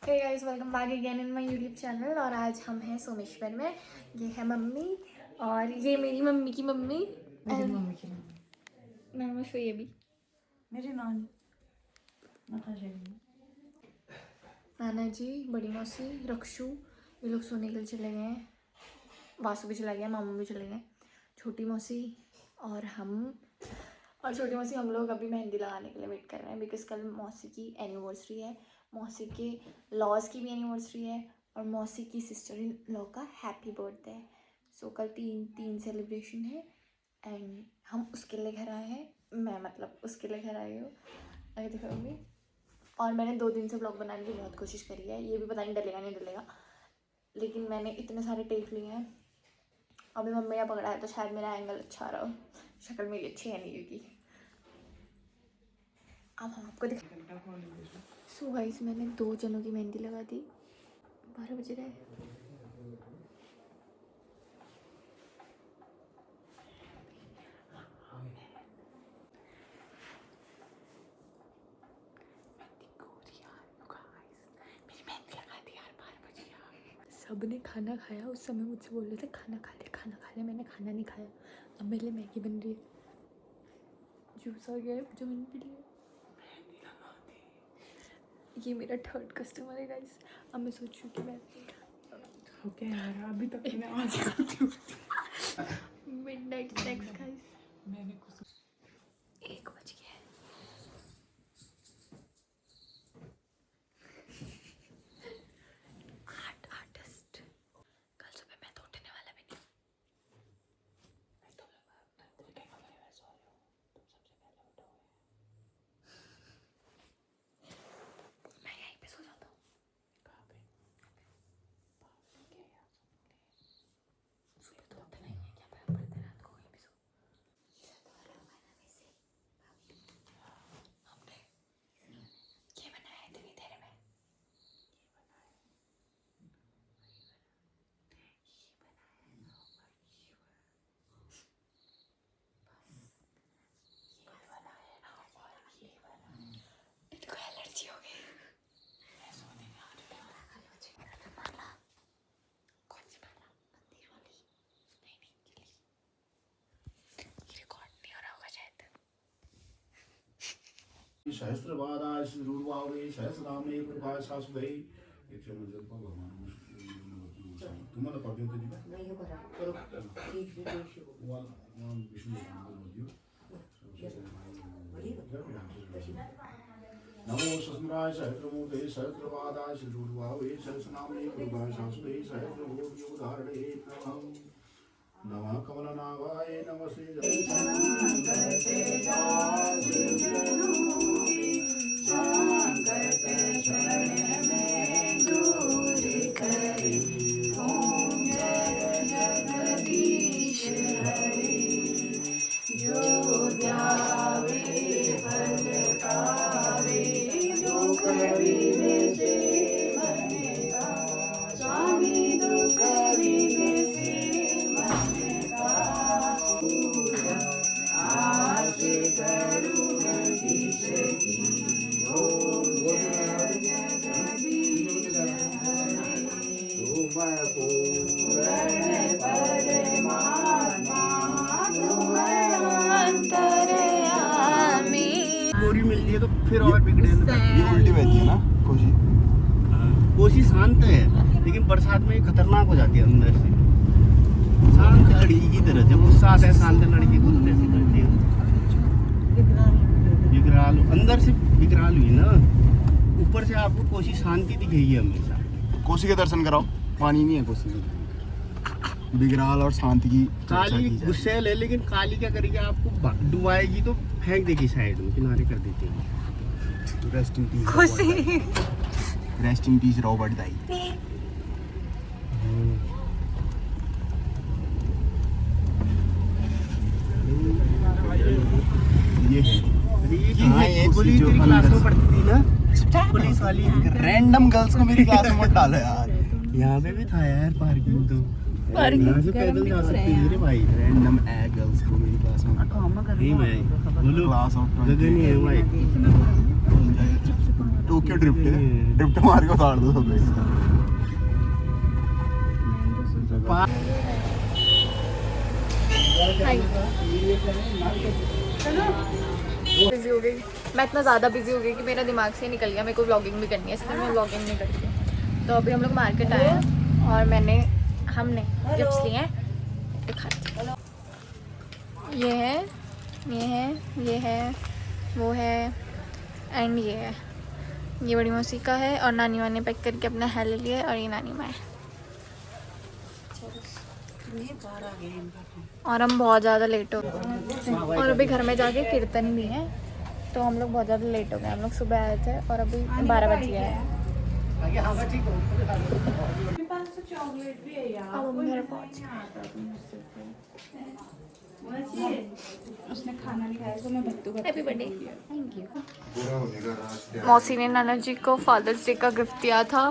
Hey guys, welcome back again in my YouTube channel. और आज हम हैं सोमेश्वर में। ये है मम्मी और ये मेरी मम्मी की मम्मी। मेरी मम्मी की मम्मी, नाम है ये भी मेरी नानी नताशा की। नाना जी, बड़ी मौसी, रक्षु, ये लोग सोने के लिए चले गए हैं। वासु भी चला गया, मामू भी चले गए, छोटी मौसी और हम। और छोटी मौसी हम लोग अभी मेहंदी लगाने के लिए वेट कर रहे हैं बिकॉज कल मौसी की एनिवर्सरी है। मौसी के लॉज की भी एनिवर्सरी है और मौसी की सिस्टर इन लॉ का हैप्पी बर्थडे है। सो कल तीन सेलिब्रेशन है एंड हम उसके लिए घर आए हैं। मैं मतलब उसके लिए घर आई हूँ। आगे दिखाऊंगी। और मैंने 2 दिन से ब्लॉग बनाने की बहुत कोशिश करी है। ये भी पता नहीं डलेगा नहीं डलेगा, लेकिन मैंने इतने सारे टेक लिए हैं। अभी मम्मी ने पकड़ा है तो शायद मेरा एंगल अच्छा रहा हो। शक्ल मेरी अच्छी है नहीं क्योंकि अब हम आपको दिखा। सो गाइस, मैंने 2 जनों की मेहंदी लगा दी। 12 बज रहे। सब ने खाना खाया। उस समय मुझसे बोल रहे थे खाना खा ले खाना खा ले। मैंने खाना नहीं खाया। अब मेरे लिए मैगी बन रही है। जूस आ गया है जो मैंने पी लिया। ये मेरा 3rd कस्टमर है गाइस। अब मैं सोच रही हूँ कि मैं ओके यार, अभी तक मैंने आज मिडनाइट स्नैक्स गाइस। मैंने कुछ 1 बज गया है। आर्टिस्ट। कल सुबह मैं तो उठने वाला भी नहीं। मैं यहीं पे सो जाता हूँ। सुबह तो उठना ही है, क्या फर्क पड़ता है, रात को कहीं भी सो। हमने ये बनाया है इतनी देर में। इनको एलर्जी हो गई। कौन सी माला? मंदिर वाली? नहीं नहीं, ये रिकॉर्ड नहीं हो रहा होगा शायद। सहस्रवादाय श्रीरूर्वावे सहस्रनामे प्रभाय शाश्वते भगवान तुम्हाला पढ़ते नहीं का नहीं हो रहा करो ठीक है विष्णु नमो सस्मराय सहस्रमूर्ते सहस्रवादाय श्रीरूर्वावे सहस्रनामे प्रभाय शाश्वते सहस्रभूतधारणे नमः कमलनाभाय नमस्ते गोरी मिलती है तो फिर और बिगड़े। ये उल्टी बहती है ना कोशी। कोसी शांत है लेकिन बरसात में खतरनाक हो जाती है अंदर से। शांत लड़की की तरह, जब गुस्सा आता है शांत लड़की कुत्ते से करती है। विकराल अंदर से विकराल हुई ना, ऊपर से आपको कोसी शांति दिखेगी हमेशा। कोसी के दर्शन कराओ, पानी नहीं है कोसी में। बिगराल और शांति की काली गुस्सेल है लेकिन काली क्या करेगी, आपको डुबाएगी तो फेंक देगी साइड में, किनारे कर देती है। Rest in peace rest in peace Robert दाई। ये है ये पुलिस जो क्लास में पढ़ती थी ना, पुलिस वाली रैंडम गर्ल्स को मेरी क्लास में मत डालो यार। यहाँ पे भी था यार पार्किंग, तो यहाँ से पैदल जा सकती है रे भाई। रैंडम ए गर्ल्स को मेरी क्लास में नहीं भाई, बोलो क्लास ऑफ जगह नहीं है भाई। टोक्यो ड्रिफ्ट मार के उतार दो सब। बिजी हो गई मैं, इतना ज़्यादा बिजी हो गई कि मेरा दिमाग से निकल गया मेरे को व्लॉगिंग भी करनी है, इसलिए मैं व्लॉगिंग नहीं करती। तो अभी हम लोग मार्केट आए हैं और हमने गिफ्ट्स लिए हैं, दिखाते हैं। ये है वो है एंड ये है, ये बड़ी मौसी का है और नानी माँ ने पैक करके अपना है ले लिया है और ये नानी माँ है। और हम बहुत ज़्यादा लेट हो गए और अभी घर में जाके कीर्तन भी है, तो हम लोग बहुत ज़्यादा लेट हो गए। हम लोग सुबह आए थे और अभी 12 बज गया है। चॉकलेट भी है यार, अब हम घर पहुँच उसने खाना नहीं खाया तो मैं भत्तू का हैप्पी बर्थडे। Thank you. मौसी ने नाना जी को फादर्स डे का गिफ्ट दिया था।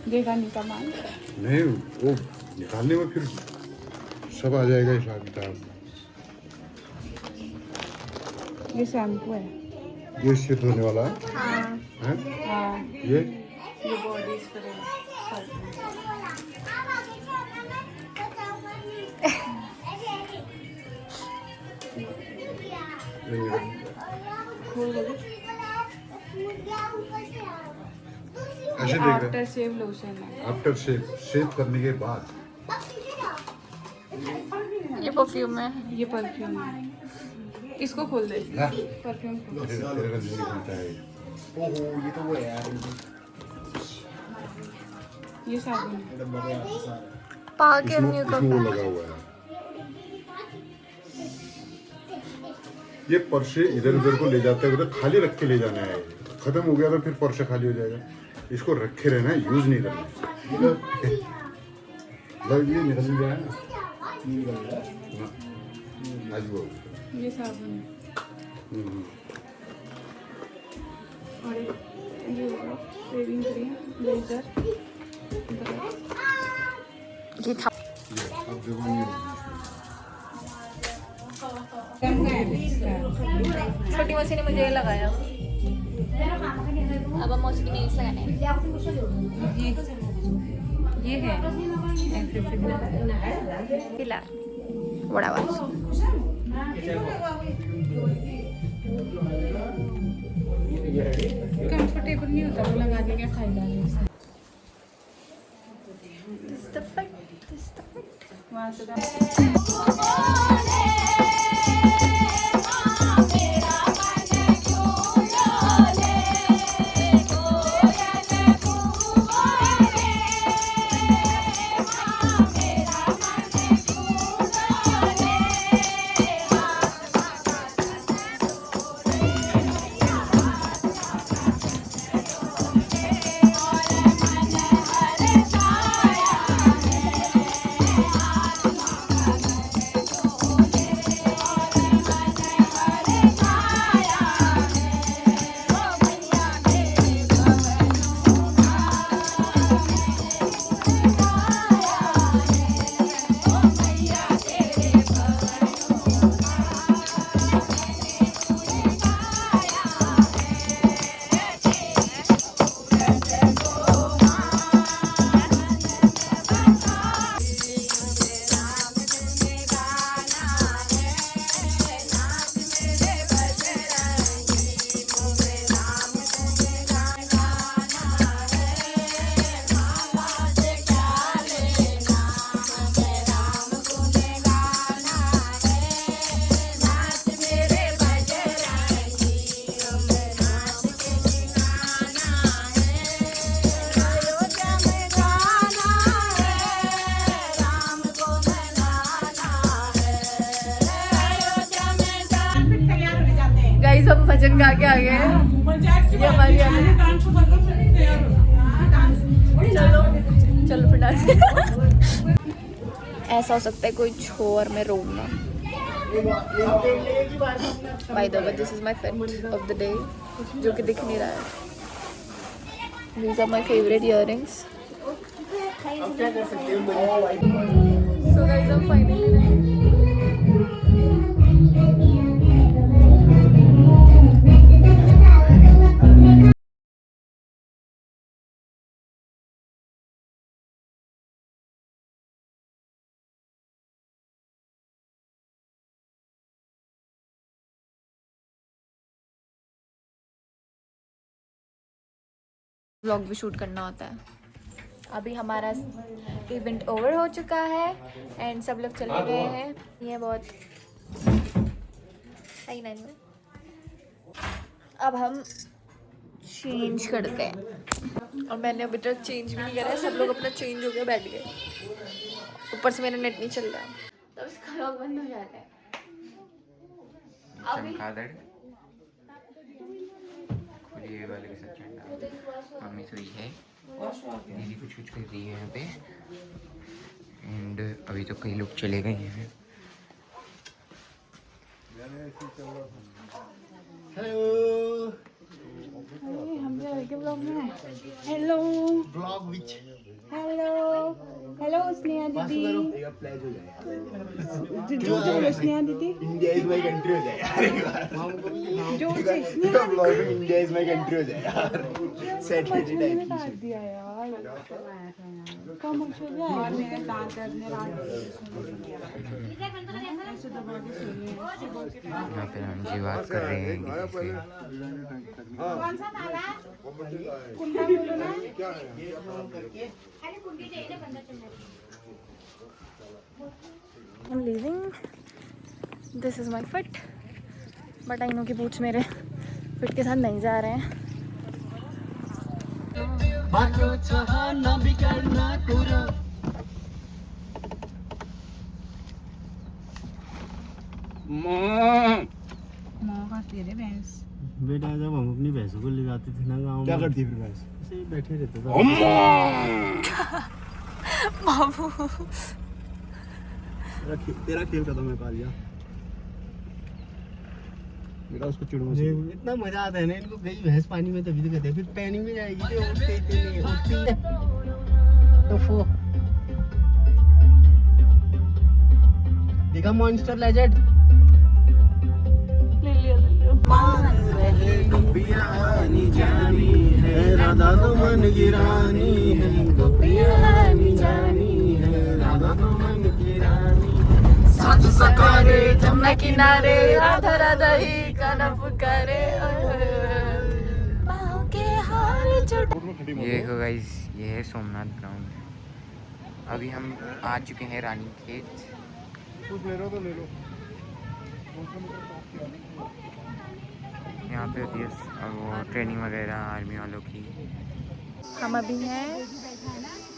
देगा नहीं सामान नहीं, वो निकालने में फिर सब आ जाएगा हिसाब किताब। ये शैम्पू है। ये सिर धोने वाला है? हैं? हाँ ये बॉडी स्प्रे ऐसे देख आफ्टर रहे शेव लोशन है। आफ्टर शेव करने के बाद ये परफ्यूम है। ये परफ्यूम है, इसको खोल दे। ना परफ्यूम खोल। तेरे का जिंदगी बनता है। ओहो ये तो वो है यार, ये साबुन है। पाके इसमें न्यू इसमें वो लगा हुआ है। ये पर्से इधर उधर को ले जाते हुए खाली रख के ले जाना है। खत्म हो गया तो फिर पर्सा खाली हो जाएगा। इसको रखे रहना है, यूज नहीं करना है। ये निकल जाए ना, आज वो ये साबुन है और ये शेविंग क्रीम, ब्लेजर, ये था। अब जवानी हो छोटी मौसी ने मुझे ये लगाया। अब हम मौसी की नेल्स लगाने हैं। ये है पिला बड़ा वाला। कंफर्टेबल नहीं होता, वो लगा के क्या फायदा है इससे। वहाँ से गाइस हम भजन गा के आ गए हैं। ये हमारी चलो चलो फिर डांस। ऐसा हो सकता है कोई छो और मैं रोऊंगा। By the way this is my favourite of the day, जो कि दिख नहीं रहा है। These are my favorite earrings. So guys, I'm finally ready. Vlog भी शूट करना होता है। अभी हमारा इवेंट ओवर हो चुका है एंड सब लोग चले गए हैं। ये बहुत सही नहीं है। अब हम चेंज करते हैं और मैंने अभी तक चेंज भी नहीं करा है। सब लोग अपना चेंज हो गया बैठ गए। ऊपर से मेरा नेट नहीं चल रहा है तो इसका व्लॉग बंद हो जाता है। चमगादड़ ये वाले के साथ चंडा मम्मी सोई है, दीदी कुछ कर रही है यहाँ पे एंड अभी तो कई लोग चले गए हैं। हेलो हम लोग के ब्लॉग में hello blog which hello hello Sneha दीदी प्लेज हो जाएगा जो जो स्नेहा दीदी इंडिया इज माय कंट्री हो जाएगा जो से Sneha blogging India is my country हो जाएगा सैटरडे टाइम ने काट दिया यार कम हो गया और मेरे दांत दर्द ने रात ऐसे दबा के सोई है। यहाँ पे जी बात कर रहे हैं किसी से। कौन सा नाला कुंडा बोलो ना I'm leaving. This is my foot. But I know कि boots मेरे फिट के साथ नहीं जा रहे हैं। मौका तेरे भैंस बेटा जब हम अपनी भैंसों को ले जाते थे ना गाँव में क्या करती फिर भैंस ऐसे ही बैठे रहते थे। बाबू तेरा खेल खत्म है कालिया। मेरा उसको चिढ़ो इतना मजा आता है ना इनको। गई भैंस पानी में तभी तो कहते हैं फिर पानी में जाएगी तो उठते तो फो देखा मॉन्स्टर लेजेंड जानी है राधा तो मन की रानी है जानी है राधा तो मन की रानी साथ सकारे जमुना किनारे राधा राधा ही गाना पुकारे बाहों के हार जुटा। ये हो गाइस, ये है सोमनाथ ग्राउंड। अभी हम आ चुके हैं रानी खेत। कुछ ले लो तो ले लो। यहाँ पे होती है वो ट्रेनिंग वगैरह आर्मी वालों की। हम अभी हैं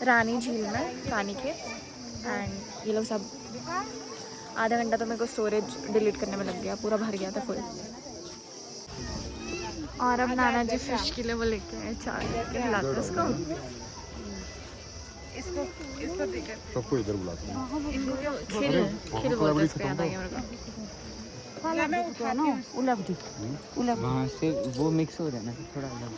रानी झील में, रानी खेत एंड ये लोग सब आधा घंटा तो मेरे को स्टोरेज डिलीट करने में लग गया, पूरा भर गया था फुल। और अब नाना जी फिश के लिए वो लेके आए चार के खिलाते उसको। इसको देकर सबको इधर बुलाते हैं। इनको क्या खिल खिल बोलते हैं इसको, याद आ गया मेरे को। मैं उठा ना उलट वहाँ से वो मिक्स हो जाना थोड़ा अलग।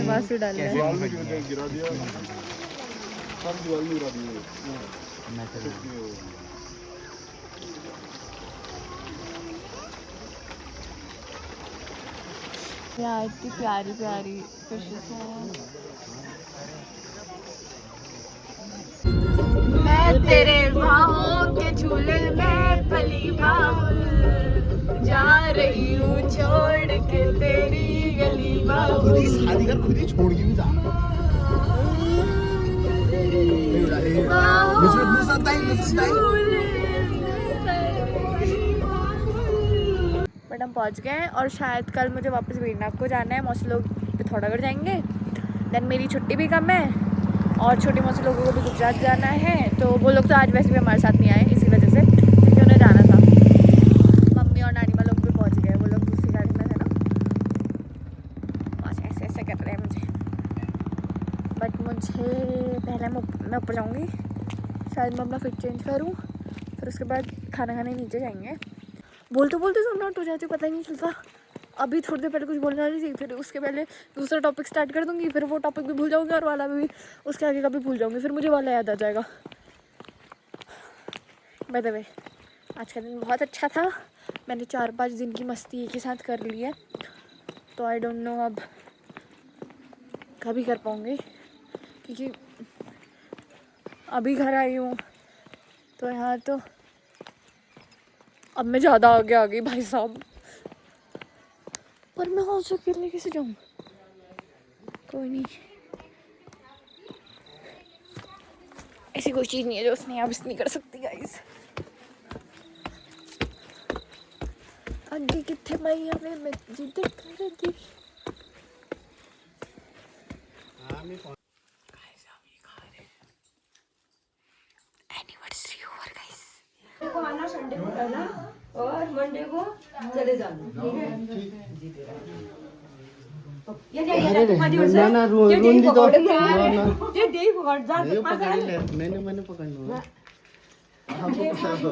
बासु डाले गिरा दिया, सब दीवार में गिरा दिए। यार इतनी प्यारी प्यारी फिशेस हैं। मैं तेरे बाहों के झूले में पली बाबुल जा रही हूँ छोड़ के तेरी गली बाबुल। शादी कर खुद ही छोड़ के भी जा। बट हम पहुँच गए हैं और शायद कल मुझे वापस वीरनाग को जाना है। मौसी लोग पिथौरागढ़ जाएंगे, देन मेरी छुट्टी भी कम है और छोटी मौसी लोगों को भी गुजरात जाना है। तो वो लोग तो आज वैसे भी हमारे साथ नहीं आए इसी वजह से, क्योंकि उन्हें जाना था। मम्मी और नानी माँ लोग भी पहुँच गए, वो लोग दूसरी गाड़ी में थे ना। बस ऐसे ऐसे कर रहे हैं मुझे। बट मुझे पहले मैं ऊपर जाऊँगी, शायद मैं अपना फिट चेंज करूँ, फिर उसके बाद खाना खाने नीचे जाएंगे। बोलते बोलते सब नोट हो जाती, पता ही नहीं चलता। अभी थोड़ी देर पहले कुछ बोलने वाली थी, फिर उसके पहले दूसरा टॉपिक स्टार्ट कर दूंगी, फिर वो टॉपिक भी भूल जाऊंगी और वाला भी, उसके आगे का भी भूल जाऊंगी, फिर मुझे वाला याद आ जाएगा। बाय द वे, आज का दिन बहुत अच्छा था। मैंने 4-5 दिन की मस्ती एक ही साथ कर ली है, तो आई डोंट नो अब कभी कर पाऊँगी, क्योंकि अभी घर आई हूँ तो यहाँ तो अब मैं ज़्यादा आगे आ गई भाई साहब। पर मैं हॉस्टल खेलने कैसे जाऊँ? कोई नहीं, ऐसी कोई चीज़ नहीं है जो उसने आप नहीं कर सकती गाइस। आगे कितने मैया में मैं जिद कर दी। Anniversary over guys. को आना संडे को आना और मंडे को चले जाना, ठीक है? ना ना रूंदी तो ये दे पकड़ जा, ये पकड़ ले, मैंने पकड़ना हमको पकड़ दो।